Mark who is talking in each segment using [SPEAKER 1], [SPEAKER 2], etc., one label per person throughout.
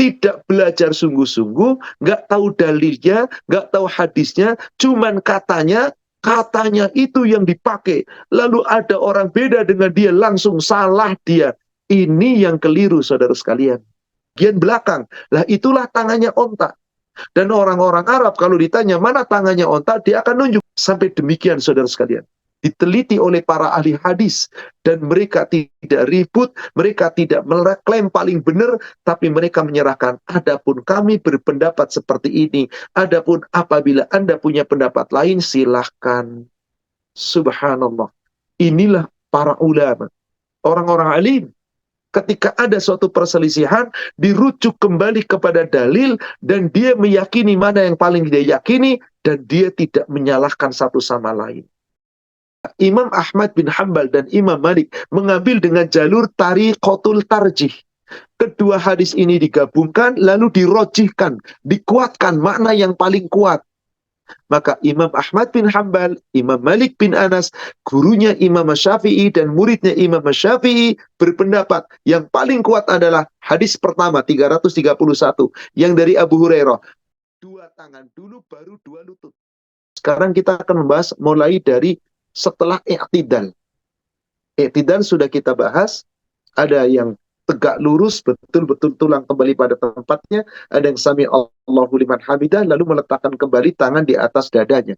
[SPEAKER 1] tidak belajar sungguh-sungguh, nggak tahu dalilnya, nggak tahu hadisnya, cuman katanya itu yang dipakai. Lalu ada orang beda dengan dia, langsung salah dia. Ini yang keliru, saudara sekalian. Bagian belakang, lah itulah tangannya onta. Dan orang-orang Arab kalau ditanya mana tangannya onta, dia akan nunjuk. Sampai demikian, saudara sekalian. Diteliti oleh para ahli hadis. Dan mereka tidak ribut, mereka tidak mengklaim paling benar, tapi mereka menyerahkan. Adapun kami berpendapat seperti ini. Adapun apabila Anda punya pendapat lain, silahkan. Subhanallah. Inilah para ulama. Orang-orang alim. Ketika ada suatu perselisihan, dirujuk kembali kepada dalil, dan dia meyakini mana yang paling dia yakini, dan dia tidak menyalahkan satu sama lain. Imam Ahmad bin Hanbal dan Imam Malik mengambil dengan jalur tariqatul tarjih. Kedua hadis ini digabungkan, lalu dirojihkan, dikuatkan makna yang paling kuat. Maka Imam Ahmad bin Hanbal, Imam Malik bin Anas, gurunya Imam Syafi'i dan muridnya Imam Syafi'i berpendapat yang paling kuat adalah hadis pertama 331 yang dari Abu Hurairah. Dua tangan dulu baru dua lutut. Sekarang kita akan membahas mulai dari setelah i'tidal. I'tidal sudah kita bahas, ada yang tegak lurus, betul-betul tulang kembali pada tempatnya. Ada yang sami Allahu liman hamidah, lalu meletakkan kembali tangan di atas dadanya.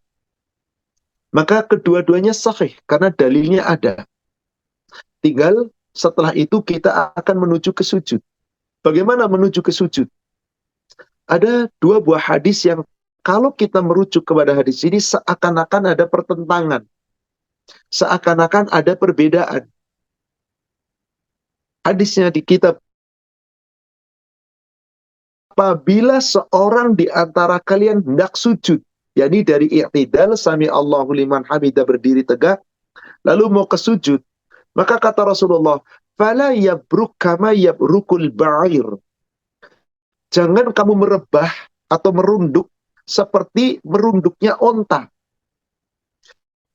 [SPEAKER 1] Maka kedua-duanya sahih, karena dalilnya ada. Tinggal setelah itu kita akan menuju ke sujud. Bagaimana menuju ke sujud? Ada dua buah hadis yang kalau kita merujuk kepada hadis ini, seakan-akan ada pertentangan. Seakan-akan ada perbedaan. Hadisnya di kitab, apabila seorang di antara kalian hendak sujud, yakni dari i'tidal, sami Allahu liman hamidah, berdiri tegak, lalu mau ke sujud, maka kata Rasulullah, fala yabruk kama yabrukul ba'ir. Jangan kamu merebah atau merunduk seperti merunduknya onta.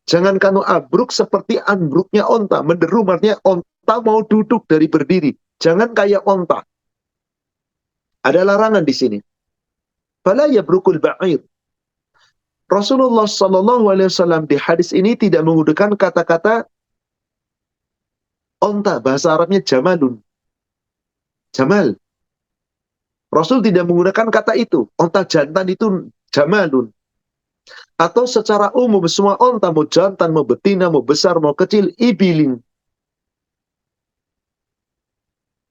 [SPEAKER 1] Jangan kamu abruk seperti ambruknya onta. Menderu artinya onta mau duduk dari berdiri. Jangan kayak onta. Ada larangan di sini. Fala yabrukul ba'ir. Rasulullah SAW di hadis ini tidak menggunakan kata-kata onta. Bahasa Arabnya jamalun. Jamal. Rasul tidak menggunakan kata itu. Onta jantan itu jamalun. Atau secara umum semua onta, mau jantan, mau betina, mau besar, mau kecil, ibilin.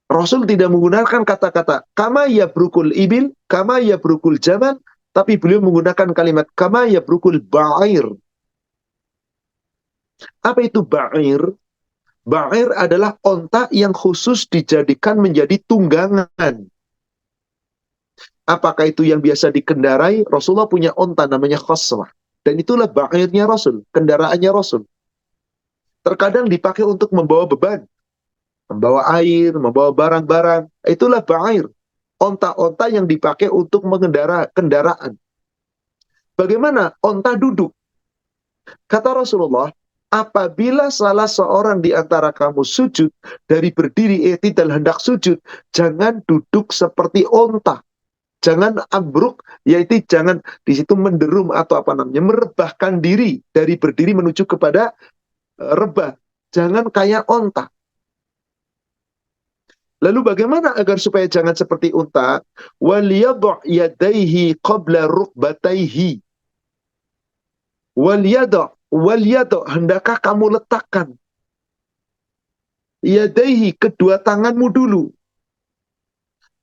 [SPEAKER 1] Rasul tidak menggunakan kata-kata kama yabrukul ibil, kama yabrukul jamal, tapi beliau menggunakan kalimat kama yabrukul ba'ir. Apa itu ba'ir? Ba'ir adalah onta yang khusus dijadikan menjadi tunggangan. Apakah itu yang biasa dikendarai? Rasulullah punya onta namanya khaswah. Dan itulah ba'irnya Rasul, kendaraannya Rasul. Terkadang dipakai untuk membawa beban, membawa air, membawa barang-barang. Itulah ba'ir. Onta-onta yang dipakai untuk mengendara kendaraan. Bagaimana onta duduk? Kata Rasulullah, apabila salah seorang di antara kamu sujud, dari berdiri i'tidal hendak sujud, jangan duduk seperti onta. Jangan ambruk, yaitu jangan di situ menderum atau apa namanya, merebahkan diri dari berdiri menuju kepada rebah. Jangan kayak onta. Lalu bagaimana agar supaya jangan seperti unta? Waliyadhu' yadaihi qabla rukbataihi. Waliyadhu', hendakkah kamu letakkan yadaihi, kedua tanganmu dulu.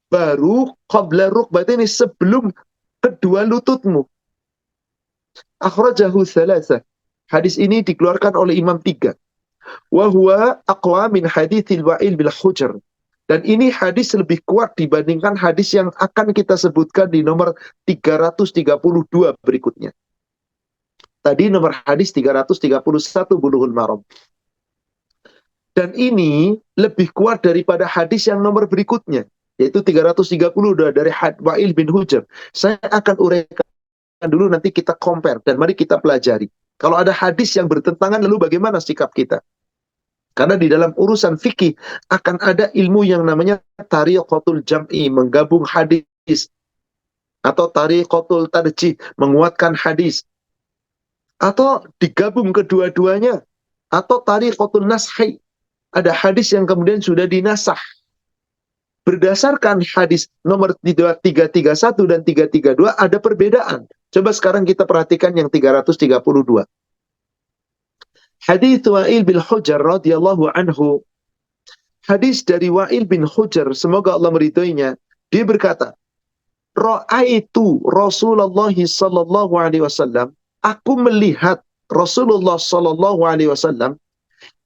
[SPEAKER 1] Baru qabla rukbataihi, sebelum kedua lututmu. Akhrajahu thalatha. Hadis ini dikeluarkan oleh Imam 3. Wa huwa aqwa min haditsil Wa'il bil Hujr. Dan ini hadis lebih kuat dibandingkan hadis yang akan kita sebutkan di nomor 332 berikutnya. Tadi nomor hadis 331 Bulughul Maram. Dan ini lebih kuat daripada hadis yang nomor berikutnya, yaitu 330 dari Wa'il bin Hujr. Saya akan uraikan dulu, nanti kita compare dan mari kita pelajari. Kalau ada hadis yang bertentangan, lalu bagaimana sikap kita? Karena di dalam urusan fikih akan ada ilmu yang namanya tariqatul jam'i, menggabung hadis, atau tariqatul tarjih, menguatkan hadis, atau digabung kedua-duanya, atau tariqatul nashi, ada hadis yang kemudian sudah dinasah. Berdasarkan hadis nomor 331 dan 332 ada perbedaan. Coba sekarang kita perhatikan yang 332. Hadis Wa'il bin Hujr radhiyallahu anhu. Hadis dari Wa'il bin Hujr, semoga Allah meridhoinya. Dia berkata, Ra'aitu Rasulullah sallallahu alaihi wasallam, aku melihat Rasulullah sallallahu alaihi wasallam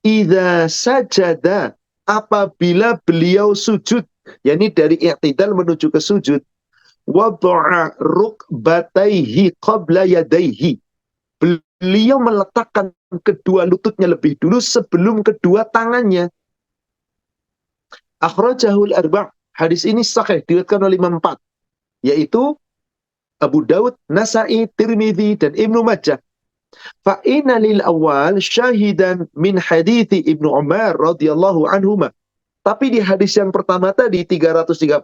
[SPEAKER 1] idza sajada, apabila beliau sujud, yakni dari i'tidal menuju ke sujud, wada'a rukbataihi qabla yadaihi, beliau meletakkan kedua lututnya lebih dulu sebelum kedua tangannya. Akhrajahul arba', hadis ini sahih diriwayatkan oleh Imam 4, yaitu Abu Daud, Nasa'i, Tirmidzi dan Ibnu Majah. Fa inna lil awal syahidan min hadithi Ibnu Umar radhiyallahu anhuma. Tapi di hadis yang pertama tadi 331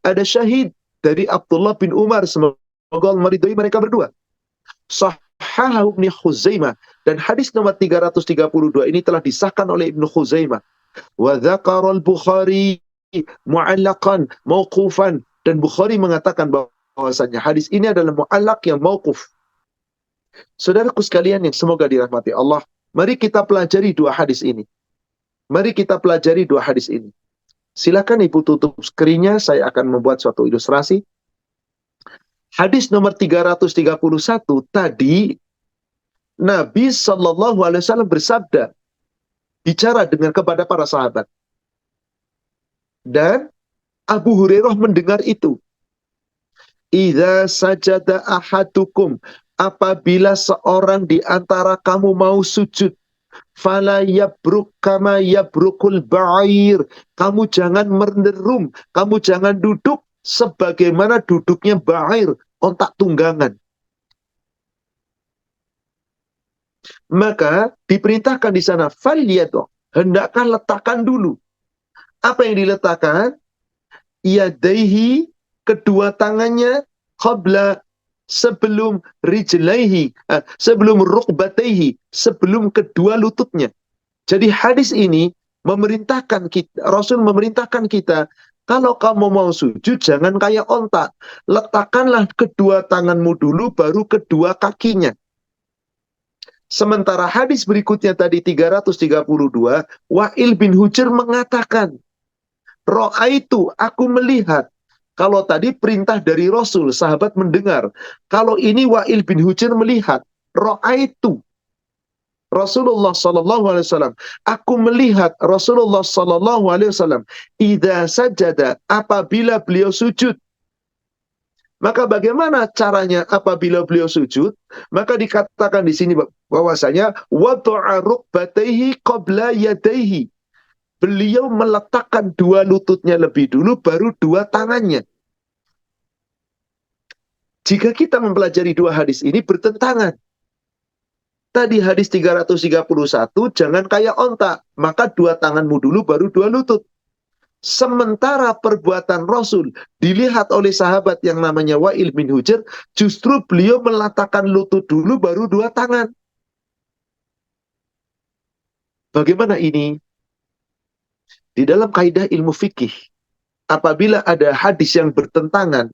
[SPEAKER 1] ada syahid dari Abdullah bin Umar, semoga Allah meridhai mereka berdua. Sahahahu Ibnu Khuzaimah, dan hadis nomor 332 ini telah disahkan oleh Ibnu Khuzaimah. Wa dzakara al-Bukhari mu'allaqan mauqufan, dan Bukhari mengatakan bahwasanya hadis ini adalah mu'allaq yang mauquf. Saudaraku sekalian yang semoga dirahmati Allah, mari kita pelajari dua hadis ini. Mari kita pelajari dua hadis ini. Silakan Ibu tutup skrinnya, saya akan membuat suatu ilustrasi. Hadis nomor 331 tadi, Nabi Shallallahu Alaihi Wasallam bersabda, bicara dengan kepada para sahabat. Dan Abu Hurairah mendengar itu. Idza sajada ahadukum, apabila seorang di antara kamu mau sujud, fala yabruk kama yabrukul ba'ir, kamu jangan menderum, kamu jangan duduk sebagaimana duduknya ba'ir, ontak tunggangan. Maka diperintahkan di sana, falyadu, hendaklah letakkan dulu. Apa yang diletakkan? Yadaihi, kedua tangannya, qabla, sebelum rijlaihi, sebelum rukbataihi, sebelum kedua lututnya. Jadi hadis ini memerintahkan kita, Rasul memerintahkan kita, kalau kamu mau sujud jangan kayak onta, letakkanlah kedua tanganmu dulu baru kedua kakinya. Sementara hadis berikutnya tadi 332, Wa'il bin Hujr mengatakan, Ra'aitu, aku melihat. Kalau tadi perintah dari Rasul, sahabat mendengar. Kalau ini Wa'il bin Hujr melihat. Ra'aitu Rasulullah sallallahu alaihi wasallam, aku melihat Rasulullah sallallahu alaihi wasallam idza sajada, apabila beliau sujud. Maka bagaimana caranya apabila beliau sujud? Maka dikatakan di sini bahwasanya wada'a rukbataihi qabla yadaihi. Beliau meletakkan dua lututnya lebih dulu, baru dua tangannya. Jika kita mempelajari dua hadis ini bertentangan. Tadi hadis 331, jangan kayak onta, maka dua tanganmu dulu, baru dua lutut. Sementara perbuatan Rasul dilihat oleh sahabat yang namanya Wa'il bin Hujr, justru beliau meletakkan lutut dulu, baru dua tangan. Bagaimana ini? Di dalam kaidah ilmu fikih, apabila ada hadis yang bertentangan,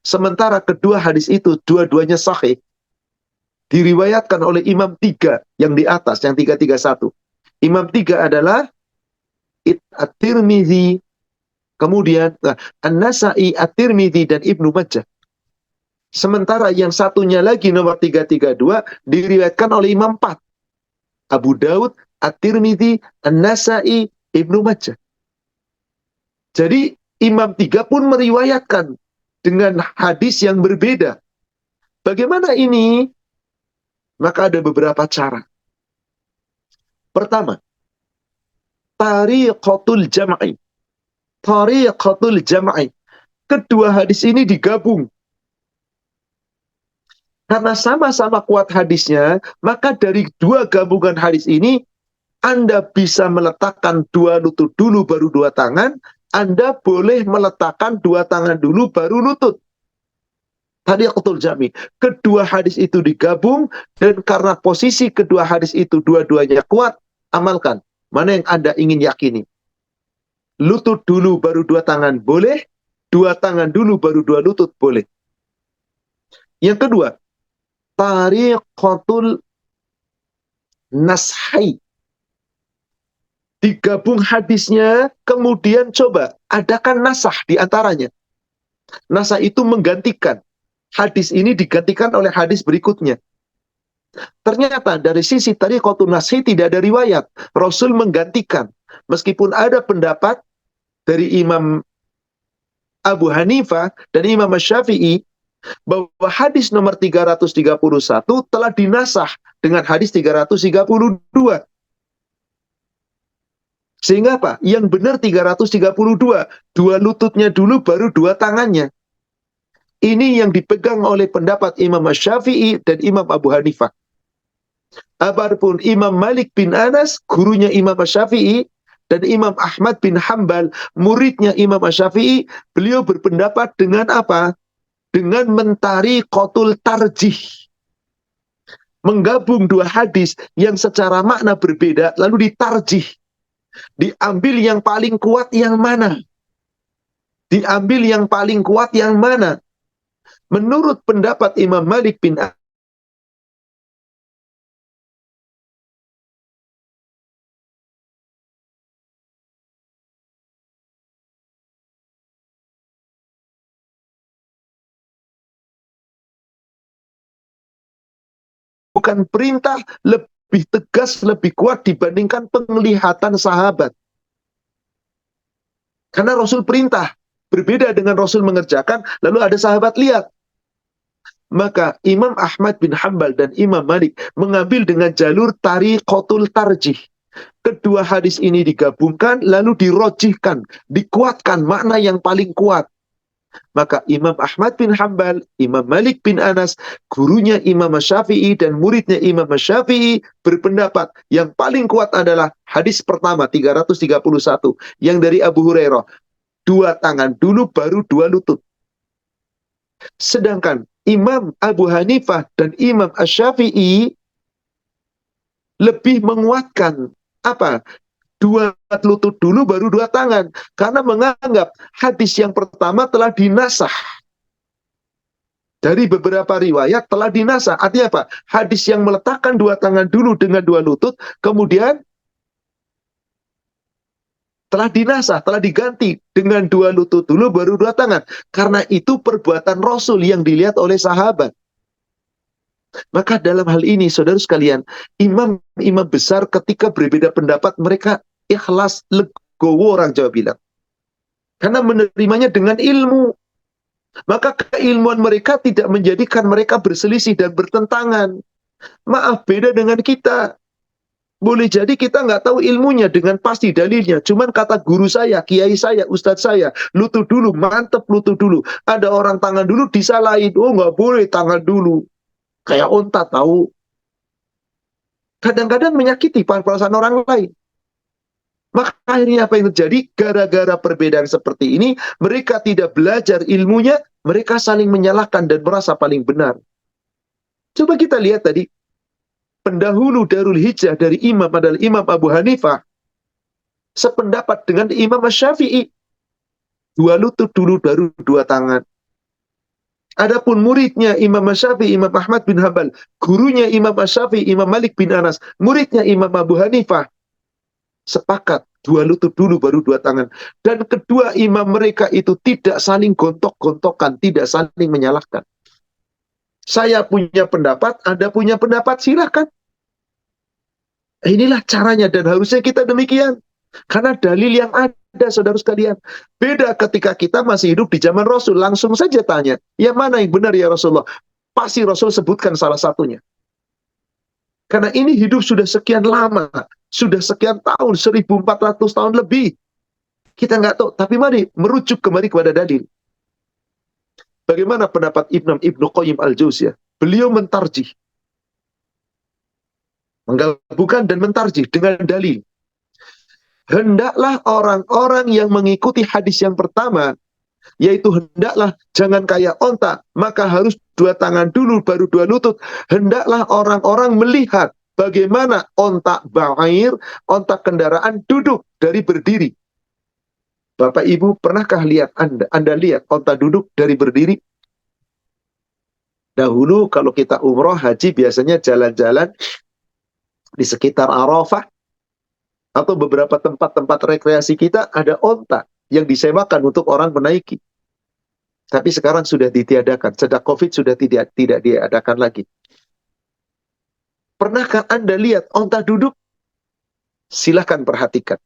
[SPEAKER 1] sementara kedua hadis itu dua-duanya sahih, diriwayatkan oleh Imam 3 yang di atas, yang 331. Imam 3 adalah At-Tirmidzi, kemudian An-Nasa'i, At-Tirmidzi, dan Ibnu Majah. Sementara yang satunya lagi nomor 332 diriwayatkan oleh Imam 4. Abu Daud, At-Tirmidzi, An-Nasa'i, Ibnu Majah. Jadi Imam 3 pun meriwayatkan dengan hadis yang berbeda. Bagaimana ini? Maka ada beberapa cara. Pertama, tariqatul jam'i. Tariqatul jam'i. Kedua hadis ini digabung. Karena sama-sama kuat hadisnya, maka dari dua gabungan hadis ini Anda bisa meletakkan dua lutut dulu baru dua tangan, Anda boleh meletakkan dua tangan dulu baru lutut. Tariqatul jami. Kedua hadis itu digabung, dan karena posisi kedua hadis itu dua-duanya kuat, amalkan. Mana yang Anda ingin yakini? Lutut dulu baru dua tangan boleh, dua tangan dulu baru dua lutut boleh. Yang kedua, tariqatul nashai. Digabung hadisnya, kemudian coba adakan nasah di antaranya. Nasah itu menggantikan. Hadis ini digantikan oleh hadis berikutnya. Ternyata dari sisi tariqatun nashai tidak ada riwayat. Rasul menggantikan. Meskipun ada pendapat dari Imam Abu Hanifah dan Imam Syafi'i bahwa hadis nomor 331 telah dinasah dengan hadis 332. Sehingga apa? Yang benar 332. Dua lututnya dulu baru dua tangannya. Ini yang dipegang oleh pendapat Imam Syafi'i dan Imam Abu Hanifah. Apapun Imam Malik bin Anas, gurunya Imam Syafi'i, dan Imam Ahmad bin Hambal, muridnya Imam Syafi'i, beliau berpendapat dengan apa? Dengan mentari kotul tarjih. Menggabung dua hadis yang secara makna berbeda, lalu ditarjih. Diambil yang paling kuat yang mana? Diambil yang paling kuat yang mana? Menurut pendapat Imam Malik bin Anas, bukan perintah, lebih tegas, lebih kuat dibandingkan penglihatan sahabat. Karena Rasul perintah, berbeda dengan Rasul mengerjakan, lalu ada sahabat lihat. Maka Imam Ahmad bin Hambal dan Imam Malik mengambil dengan jalur tariqatul tarjih. Kedua hadis ini digabungkan, lalu dirojihkan, dikuatkan makna yang paling kuat. Maka Imam Ahmad bin Hambal, Imam Malik bin Anas, gurunya Imam Syafi'i dan muridnya Imam Syafi'i berpendapat yang paling kuat adalah hadis pertama 331 yang dari Abu Hurairah. Dua tangan dulu baru dua lutut. Sedangkan Imam Abu Hanifah dan Imam Syafi'i lebih menguatkan apa? Dua lutut dulu baru dua tangan. Karena menganggap hadis yang pertama telah dinasah. Dari beberapa riwayat telah dinasah. Artinya apa? Hadis yang meletakkan dua tangan dulu dengan dua lutut, kemudian telah dinasah, telah diganti dengan dua lutut dulu baru dua tangan. Karena itu perbuatan Rasul yang dilihat oleh sahabat. Maka dalam hal ini, saudara sekalian, imam-imam besar ketika berbeda pendapat, mereka ikhlas, legowo, orang Jawa bilang. Karena menerimanya dengan ilmu. Maka keilmuan mereka tidak menjadikan mereka berselisih dan bertentangan. Maaf, beda dengan kita. Boleh jadi kita nggak tahu ilmunya dengan pasti dalilnya. Cuman kata guru saya, kiai saya, ustadz saya, lutut dulu, mantep lutut dulu. Ada orang tangan dulu disalahin. Oh nggak boleh tangan dulu. Kayak onta tahu. Kadang-kadang menyakiti perasaan orang lain. Maka akhirnya apa yang terjadi? Gara-gara perbedaan seperti ini, mereka tidak belajar ilmunya, mereka saling menyalahkan dan merasa paling benar. Coba kita lihat tadi, pendahulu Darul Hijrah dari imam adalah Imam Abu Hanifah, sependapat dengan Imam Syafi'i. Dua lutut dulu baru dua tangan. Adapun muridnya Imam Syafi'i, Imam Ahmad bin Hambal, gurunya Imam Syafi'i, Imam Malik bin Anas, muridnya Imam Abu Hanifah, sepakat dua lutut dulu baru dua tangan. Dan kedua imam mereka itu tidak saling gontok-gontokan, tidak saling menyalahkan. Saya punya pendapat, Anda punya pendapat, silakan. Inilah caranya dan harusnya kita demikian. Karena dalil yang ada, saudara sekalian. Beda ketika kita masih hidup di zaman Rasul, langsung saja tanya, yang mana yang benar ya Rasulullah? Pasti Rasul sebutkan salah satunya. Karena ini hidup sudah sekian lama, sudah sekian tahun, 1400 tahun lebih. Kita nggak tahu, tapi mari merujuk kembali kepada dalil. Bagaimana pendapat Ibnu Qayyim al-Jauziyah? Beliau mentarjih. menggabungkan dan mentarjih dengan dalil. Hendaklah orang-orang yang mengikuti hadis yang pertama, yaitu hendaklah jangan kayak onta, maka harus dua tangan dulu baru dua lutut. Hendaklah orang-orang melihat bagaimana onta ba'ir, onta kendaraan duduk dari berdiri. Bapak Ibu, pernahkah lihat Anda lihat onta duduk dari berdiri? Dahulu kalau kita umroh haji biasanya jalan-jalan di sekitar Arafah atau beberapa tempat-tempat rekreasi kita ada onta yang disewakan untuk orang menaiki. Tapi sekarang sudah ditiadakan. Sejak COVID sudah tidak diadakan lagi. Pernahkah Anda lihat onta duduk? Silahkan perhatikan.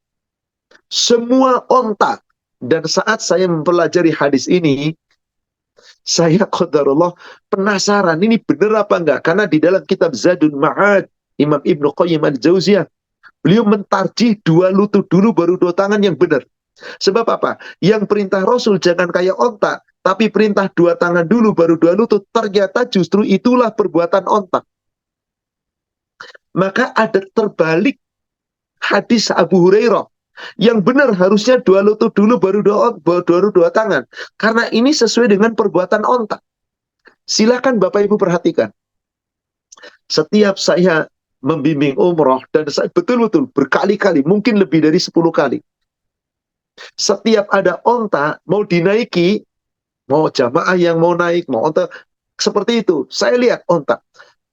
[SPEAKER 1] Semua onta. Dan saat saya mempelajari hadis ini, saya qadarullah penasaran ini benar apa enggak. Karena di dalam kitab Zadun Ma'ad, Imam Ibnu Qayyim al-Jauziyah, beliau mentarjih dua lutut dulu baru dua tangan yang benar. Sebab apa? Yang perintah Rasul jangan kayak onta, tapi perintah dua tangan dulu baru dua lutut. Ternyata justru itulah perbuatan onta. Maka ada terbalik hadis Abu Hurairah. Yang benar harusnya dua lutut dulu baru dua tangan. Karena ini sesuai dengan perbuatan onta. Silakan Bapak Ibu perhatikan. Setiap saya membimbing umroh, dan saya betul-betul berkali-kali, mungkin lebih dari 10 kali. Setiap ada onta mau dinaiki, mau jamaah yang mau naik, mau onta, seperti itu. Saya lihat onta.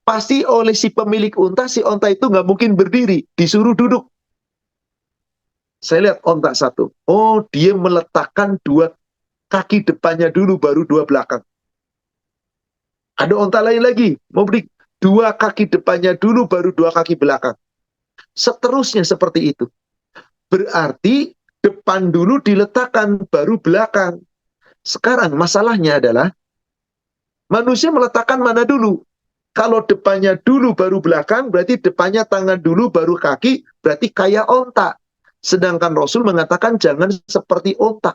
[SPEAKER 1] Pasti oleh si pemilik onta, si onta itu nggak mungkin berdiri, disuruh duduk. Saya lihat onta satu. Oh, dia meletakkan dua kaki depannya dulu, baru dua belakang. Ada onta lain lagi, mau beri dua kaki depannya dulu, baru dua kaki belakang. Seterusnya seperti itu. Berarti depan dulu diletakkan, baru belakang. Sekarang masalahnya adalah, manusia meletakkan mana dulu? Kalau depannya dulu baru belakang, berarti depannya tangan dulu baru kaki, berarti kayak onta. Sedangkan Rasul mengatakan jangan seperti onta.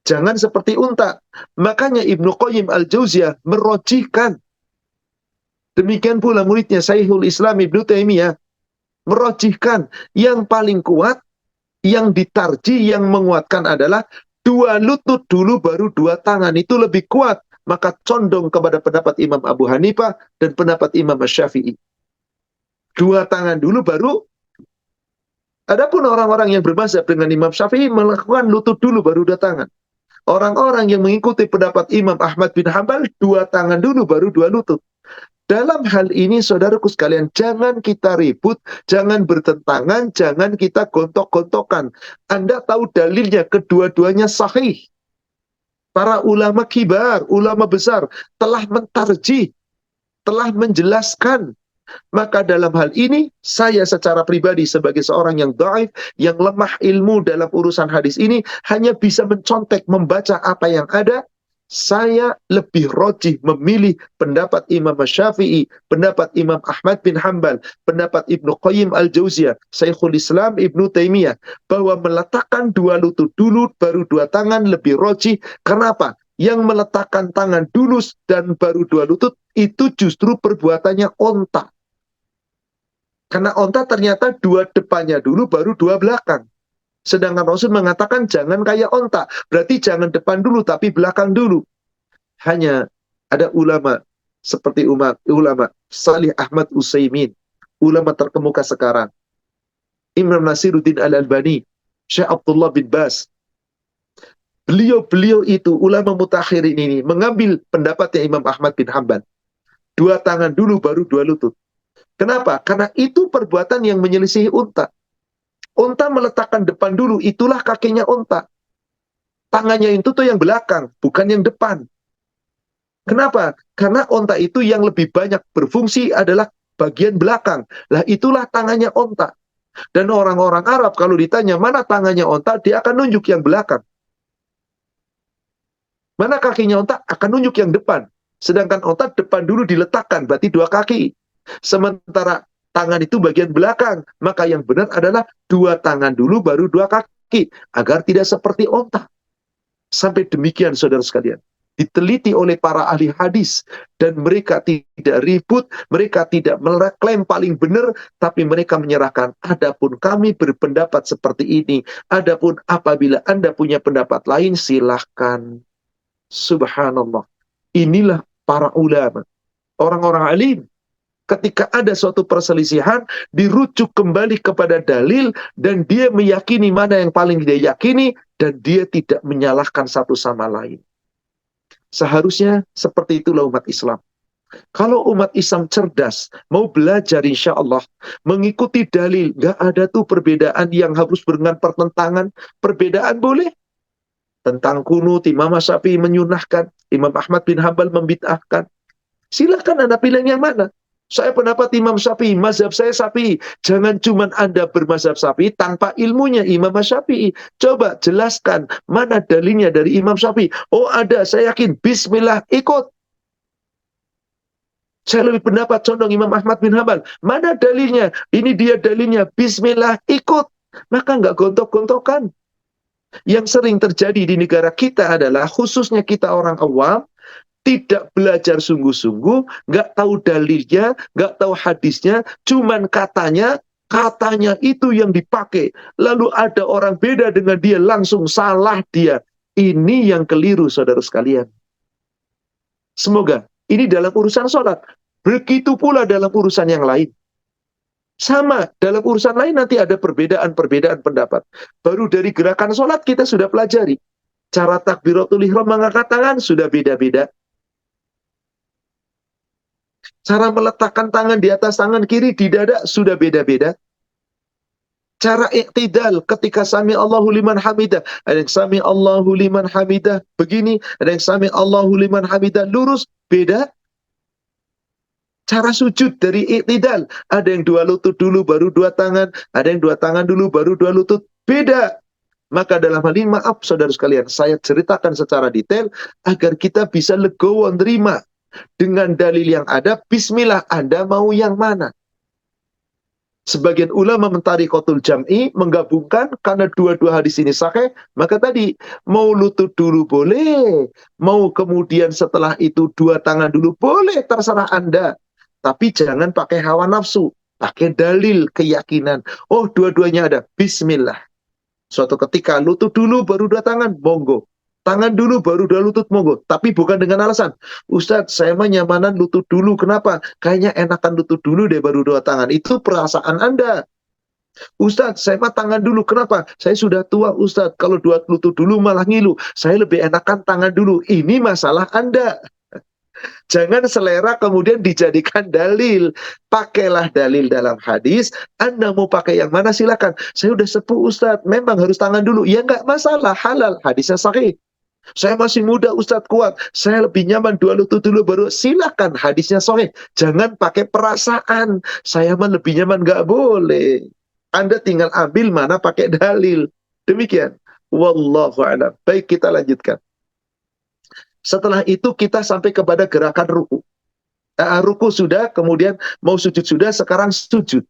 [SPEAKER 1] Jangan seperti unta. Makanya Ibnu Qayyim al-Jauziyah merojihkan. Demikian pula muridnya Syekhul Islam Ibnu Taimiyah merojihkan. Yang paling kuat, yang ditarjih, yang menguatkan adalah dua lutut dulu baru dua tangan. Itu lebih kuat. Maka condong kepada pendapat Imam Abu Hanifah dan pendapat Imam Syafi'i. Dua tangan dulu baru. Adapun orang-orang yang bermazhab dengan Imam Syafi'i melakukan lutut dulu baru dua tangan. Orang-orang yang mengikuti pendapat Imam Ahmad bin Hambal, dua tangan dulu baru dua lutut. Dalam hal ini, saudaraku sekalian, jangan kita ribut, jangan bertentangan, jangan kita gontok-gontokan. Anda tahu dalilnya, kedua-duanya sahih. Para ulama kibar, ulama besar, telah mentarjih, telah menjelaskan. Maka dalam hal ini, saya secara pribadi sebagai seorang yang dhaif, yang lemah ilmu dalam urusan hadis ini, hanya bisa mencontek, membaca apa yang ada. Saya lebih rojih memilih pendapat Imam Syafi'i, pendapat Imam Ahmad bin Hambal, pendapat Ibnu Qayyim al-Jauziyah, Syekhul Islam Ibnu Taimiyah, bahwa meletakkan dua lutut dulu, baru dua tangan lebih rojih. Kenapa? Yang meletakkan tangan dulu dan baru dua lutut, itu justru perbuatannya onta. Karena onta ternyata dua depannya dulu, baru dua belakang. Sedangkan Rasul mengatakan jangan kayak onta. Berarti jangan depan dulu, tapi belakang dulu. Hanya ada ulama, seperti ulama Salih Ahmad Utsaimin, ulama terkemuka sekarang. Imam Nasiruddin Al-Albani, Syekh Abdullah bin Bas. Beliau itu, ulama mutakhirin ini, mengambil pendapatnya Imam Ahmad bin Hambal. Dua tangan dulu, baru dua lutut. Kenapa? Karena itu perbuatan yang menyelisihi unta. Unta meletakkan depan dulu, itulah kakinya unta. Tangannya itu tuh yang belakang, bukan yang depan. Kenapa? Karena unta itu yang lebih banyak berfungsi adalah bagian belakang. Lah itulah tangannya unta. Dan orang-orang Arab kalau ditanya mana tangannya unta, dia akan nunjuk yang belakang. Mana kakinya unta, akan nunjuk yang depan. Sedangkan unta depan dulu diletakkan, berarti dua kaki. Sementara tangan itu bagian belakang. Maka yang benar adalah dua tangan dulu baru dua kaki. Agar tidak seperti onta. Sampai demikian saudara sekalian. diteliti oleh para ahli hadis, dan mereka tidak ribut, mereka tidak mengklaim paling benar, tapi mereka menyerahkan, adapun kami berpendapat seperti ini, adapun apabila Anda punya pendapat lain silahkan. Subhanallah. Inilah para ulama, orang-orang alim. Ketika ada suatu perselisihan, dirujuk kembali kepada dalil, dan dia meyakini mana yang paling dia yakini, dan dia tidak menyalahkan satu sama lain. Seharusnya seperti itulah umat Islam. Kalau umat Islam cerdas, mau belajar insya Allah, mengikuti dalil, gak ada tuh perbedaan yang harus dengan pertentangan. Perbedaan boleh. Tentang kunut, Imam Syafi'i menyunahkan, Imam Ahmad bin Hambal membid'ahkan. Silakan Anda pilih yang mana. Saya pendapat Imam Syafi'i, mazhab saya Syafi'i. Jangan cuma Anda bermazhab Syafi'i tanpa ilmunya Imam Syafi'i. Coba jelaskan mana dalilnya dari Imam Syafi'i. Oh ada, saya yakin. Bismillah, ikut. Saya lebih pendapat condong Imam Ahmad bin Hambal. Mana dalilnya? Ini dia dalilnya. Bismillah, ikut. Maka nggak gontok-gontokan. Yang sering terjadi di negara kita adalah, khususnya kita orang awam, tidak belajar sungguh-sungguh, nggak tahu dalilnya, nggak tahu hadisnya, cuman katanya itu yang dipakai. Lalu ada orang beda dengan dia, langsung salah dia. Ini yang keliru, saudara sekalian. Semoga ini dalam urusan sholat. Begitu pula dalam urusan yang lain. Sama, dalam urusan lain nanti ada perbedaan-perbedaan pendapat. Baru dari gerakan sholat kita sudah pelajari. Cara takbiratul ihram mengangkat tangan sudah beda-beda. Cara meletakkan tangan di atas tangan kiri di dada sudah beda-beda. Cara iktidal ketika sami Allahu liman hamidah. Ada yang sami Allahu liman hamidah begini, ada yang sami Allahu liman hamidah lurus, beda. Cara sujud dari iktidal, ada yang dua lutut dulu baru dua tangan, ada yang dua tangan dulu baru dua lutut, beda. Maka dalam hal ini, maaf saudara sekalian, saya ceritakan secara detail agar kita bisa legowo nerima. Dengan dalil yang ada, bismillah, Anda mau yang mana? Sebagian ulama mentarikotul jam'i, menggabungkan, karena dua-dua hadis ini sahih, maka tadi, mau lutut dulu boleh, mau kemudian setelah itu dua tangan dulu boleh, terserah Anda. Tapi jangan pakai hawa nafsu, pakai dalil, keyakinan. Oh, dua-duanya ada, bismillah. Suatu ketika lutut dulu baru dua tangan, monggo. Tangan dulu baru dua lutut, monggo. Tapi bukan dengan alasan, Ustadz saya mah nyamanan lutut dulu. Kenapa? Kayaknya enakan lutut dulu deh baru dua tangan. Itu perasaan Anda. Ustadz saya mah tangan dulu. Kenapa? Saya sudah tua Ustadz. Kalau dua lutut dulu malah ngilu. Saya lebih enakan tangan dulu. Ini masalah Anda. Jangan selera kemudian dijadikan dalil. Pakailah dalil dalam hadis. Anda mau pakai yang mana silakan. Saya udah sepuh Ustadz, memang harus tangan dulu. Ya nggak masalah, halal. Hadisnya sahih. Saya masih muda Ustadz, kuat. Saya lebih nyaman dua lutut dulu baru. Silakan, hadisnya sahih. Jangan pakai perasaan. Saya mah lebih nyaman, nggak boleh. Anda tinggal ambil mana pakai dalil. Demikian. Wallahu a'lam. Baik, kita lanjutkan. Setelah itu kita sampai kepada gerakan ruku. Ruku sudah, kemudian mau sujud sudah, sekarang sujud.